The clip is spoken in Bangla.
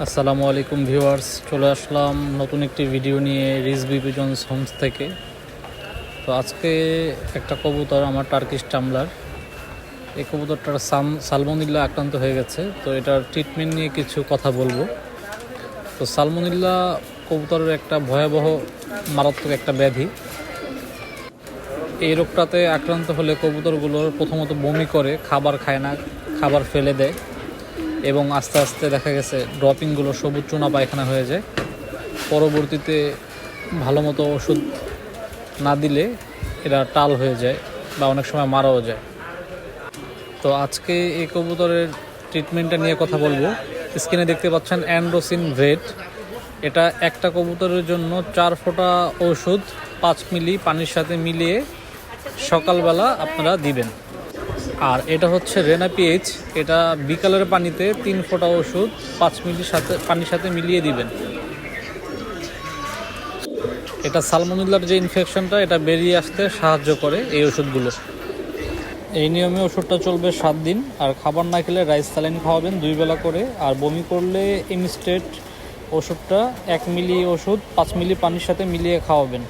আসসালামু আলাইকুম ভিউয়ার্স, চলে আসলাম নতুন একটি ভিডিও নিয়ে রিজভি পিজনস হোমস থেকে। তো আজকে একটা কবুতর আমার টার্কিশ টামলার, এই কবুতরটার সালমোনেল্লা আক্রান্ত হয়ে গেছে। তো এটার ট্রিটমেন্ট নিয়ে কিছু কথা বলবো। তো সালমোনেল্লা কবুতরের একটা ভয়াবহ মারাত্মক একটা ব্যাধি। এই রোগটাতে আক্রান্ত হলে কবুতরগুলোর প্রথমত বমি করে, খাবার খায় না, খাবার ফেলে দেয় এবং আস্তে আস্তে দেখা গেছে ড্রপিংগুলো সবুজ চুনা পায়খানা হয়ে যায়। পরবর্তীতে ভালো মতো ওষুধ না দিলে এরা টাল হয়ে যায় বা অনেক সময় মারাও যায়। তো আজকে এই কবুতরের ট্রিটমেন্টটা নিয়ে কথা বলবো। স্ক্রিনে দেখতে পাচ্ছেন অ্যান্ড্রোসিন ভেট। এটা একটা কবুতরের জন্য 4 ফোঁটা ওষুধ 5 মিলি পানির সাথে মিলিয়ে সকালবেলা আপনারা দিবেন। আর এটা হচ্ছে রেনা পিএইচ, এটা বিকালের পানিতে 3 ফোঁটা ওষুধ 5 মিলি পানির সাথে মিলিয়ে দিবেন। এটা সালমোনেল্লার যে ইনফেকশনটা এটা বেরিয়ে আসতে সাহায্য করে এই ওষুধগুলো। এই নিয়মে ওষুধটা চলবে 7 দিন। আর খাবার না খেলে রাইস স্যালাইন খাওয়াবেন 2 বেলা করে। আর বমি করলে ইনস্টেট ওষুধটা 1 মিলি ওষুধ 5 মিলি পানির সাথে মিলিয়ে খাওয়াবেন।